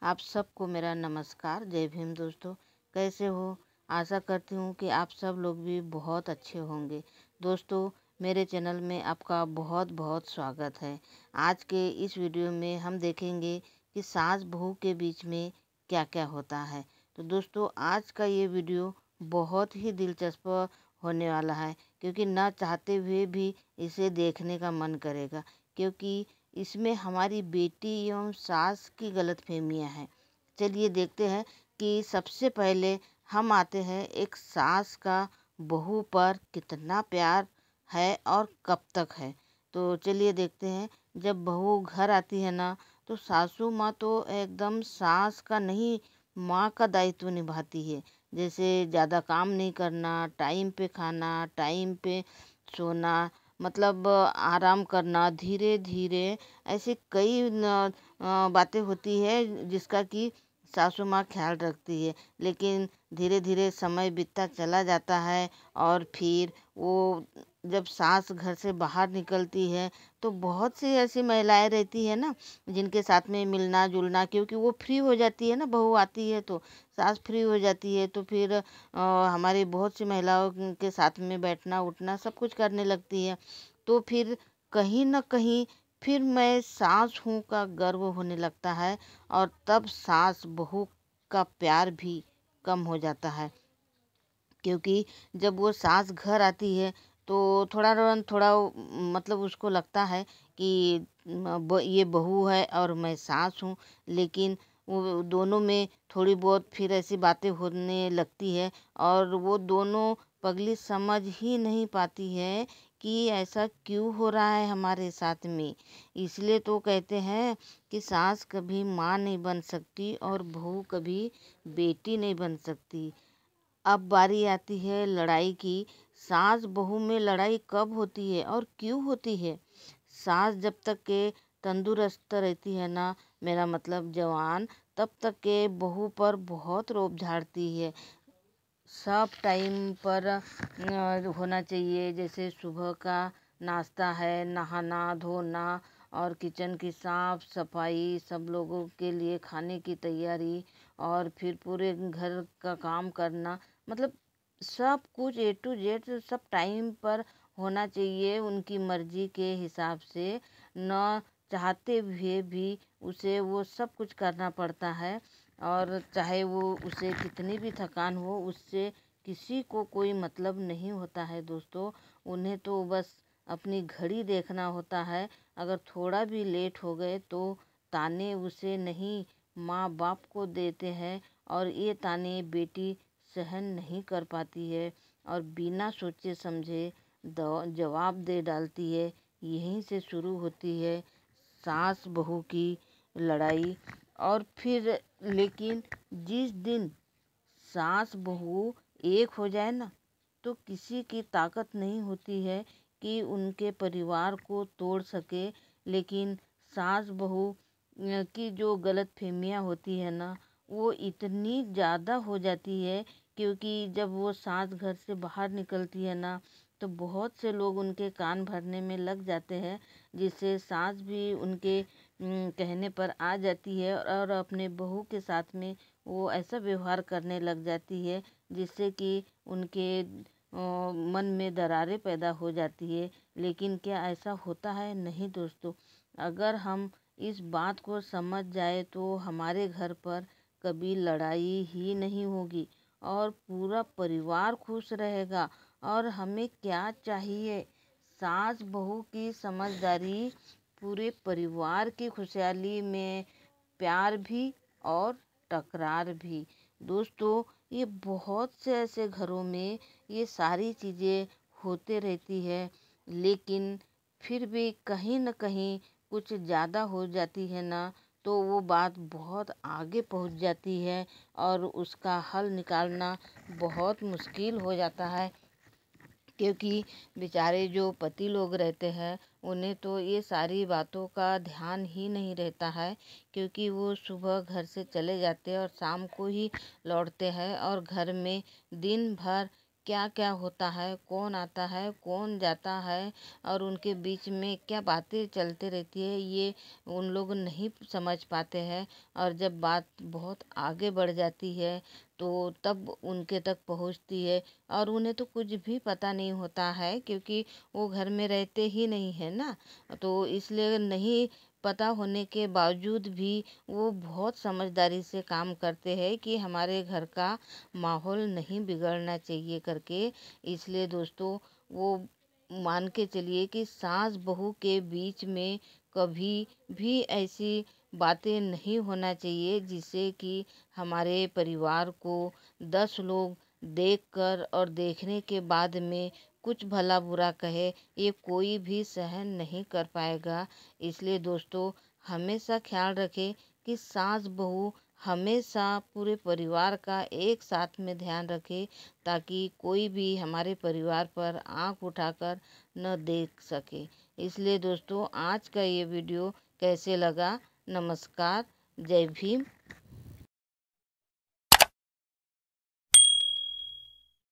आप सबको मेरा नमस्कार। जय भीम दोस्तों। कैसे हो? आशा करती हूँ कि आप सब लोग भी बहुत अच्छे होंगे। दोस्तों, मेरे चैनल में आपका बहुत बहुत स्वागत है। आज के इस वीडियो में हम देखेंगे कि सास बहू के बीच में क्या क्या होता है। तो दोस्तों, आज का ये वीडियो बहुत ही दिलचस्प होने वाला है, क्योंकि ना चाहते हुए भी इसे देखने का मन करेगा, क्योंकि इसमें हमारी बेटी एवं सास की गलतफहमियां हैं। चलिए देखते हैं कि सबसे पहले हम आते हैं एक सास का बहू पर कितना प्यार है और कब तक है। तो चलिए देखते हैं। जब बहू घर आती है ना, तो सासू माँ तो एकदम सास का नहीं, माँ का दायित्व निभाती है। जैसे ज़्यादा काम नहीं करना, टाइम पे खाना, टाइम पे सोना, मतलब आराम करना, धीरे धीरे, ऐसे कई बातें होती है जिसका कि सासू माँ ख्याल रखती है। लेकिन धीरे धीरे समय बीतता चला जाता है, और फिर वो जब सास घर से बाहर निकलती है, तो बहुत सी ऐसी महिलाएं रहती है ना, जिनके साथ में मिलना जुलना, क्योंकि वो फ्री हो जाती है ना, बहू आती है तो सास फ्री हो जाती है, तो फिर हमारी बहुत सी महिलाओं के साथ में बैठना उठना सब कुछ करने लगती है। तो फिर कहीं न कहीं फिर मैं सास हूँ का गर्व होने लगता है, और तब सास बहू का प्यार भी कम हो जाता है। क्योंकि जब वो सास घर आती है, तो मतलब उसको लगता है कि ये बहू है और मैं सास हूँ। लेकिन वो दोनों में थोड़ी बहुत फिर ऐसी बातें होने लगती है, और वो दोनों पगली समझ ही नहीं पाती है कि ऐसा क्यों हो रहा है हमारे साथ में। इसलिए तो कहते हैं कि सास कभी माँ नहीं बन सकती और बहू कभी बेटी नहीं बन सकती। अब बारी आती है लड़ाई की। सास बहू में लड़ाई कब होती है और क्यों होती है? सास जब तक के तंदुरुस्त रहती है ना, मेरा मतलब जवान, तब तक के बहू पर बहुत रोब झाड़ती है। सब टाइम पर होना चाहिए। जैसे सुबह का नाश्ता है, नहाना धोना, और किचन की साफ सफाई, सब लोगों के लिए खाने की तैयारी, और फिर पूरे घर का काम करना, मतलब सब कुछ ए टू जेड सब टाइम पर होना चाहिए, उनकी मर्जी के हिसाब से। न चाहते हुए भी उसे वो सब कुछ करना पड़ता है। और चाहे वो उसे कितनी भी थकान हो, उससे किसी को कोई मतलब नहीं होता है दोस्तों। उन्हें तो बस अपनी घड़ी देखना होता है। अगर थोड़ा भी लेट हो गए तो ताने उसे नहीं, माँ बाप को देते हैं, और ये ताने बेटी सहन नहीं कर पाती है, और बिना सोचे समझे जवाब दे डालती है। यहीं से शुरू होती है सास बहू की लड़ाई। और फिर लेकिन जिस दिन सास बहू एक हो जाए ना, तो किसी की ताकत नहीं होती है कि उनके परिवार को तोड़ सके। लेकिन सास बहू की जो गलतफहमियाँ होती है ना, वो इतनी ज़्यादा हो जाती है, क्योंकि जब वो सास घर से बाहर निकलती है ना, तो बहुत से लोग उनके कान भरने में लग जाते हैं, जिससे सास भी उनके कहने पर आ जाती है, और अपने बहू के साथ में वो ऐसा व्यवहार करने लग जाती है, जिससे कि उनके मन में दरारें पैदा हो जाती है। लेकिन क्या ऐसा होता है? नहीं दोस्तों। अगर हम इस बात को समझ जाए तो हमारे घर पर कभी लड़ाई ही नहीं होगी, और पूरा परिवार खुश रहेगा। और हमें क्या चाहिए? सास बहू की समझदारी पूरे परिवार की खुशहाली में, प्यार भी और तकरार भी। दोस्तों, ये बहुत से ऐसे घरों में ये सारी चीज़ें होते रहती है, लेकिन फिर भी कहीं न कहीं कुछ ज़्यादा हो जाती है ना, तो वो बात बहुत आगे पहुंच जाती है, और उसका हल निकालना बहुत मुश्किल हो जाता है। क्योंकि बेचारे जो पति लोग रहते हैं, उन्हें तो ये सारी बातों का ध्यान ही नहीं रहता है, क्योंकि वो सुबह घर से चले जाते हैं और शाम को ही लौटते हैं, और घर में दिन भर क्या क्या होता है, कौन आता है कौन जाता है और उनके बीच में क्या बातें चलते रहती है, ये उन लोग नहीं समझ पाते हैं। और जब बात बहुत आगे बढ़ जाती है तो तब उनके तक पहुंचती है और उन्हें तो कुछ भी पता नहीं होता है, क्योंकि वो घर में रहते ही नहीं है ना। तो इसलिए नहीं पता होने के बावजूद भी वो बहुत समझदारी से काम करते हैं कि हमारे घर का माहौल नहीं बिगड़ना चाहिए करके। इसलिए दोस्तों, वो मान के चलिए कि सास बहू के बीच में कभी भी ऐसी बातें नहीं होना चाहिए जिससे कि हमारे परिवार को 10 लोग देखकर और देखने के बाद में कुछ भला बुरा कहे, ये कोई भी सहन नहीं कर पाएगा। इसलिए दोस्तों, हमेशा ख्याल रखें कि सास बहू हमेशा पूरे परिवार का एक साथ में ध्यान रखे, ताकि कोई भी हमारे परिवार पर आंख उठाकर न देख सके। इसलिए दोस्तों, आज का ये वीडियो कैसे लगा? नमस्कार, जय भीम।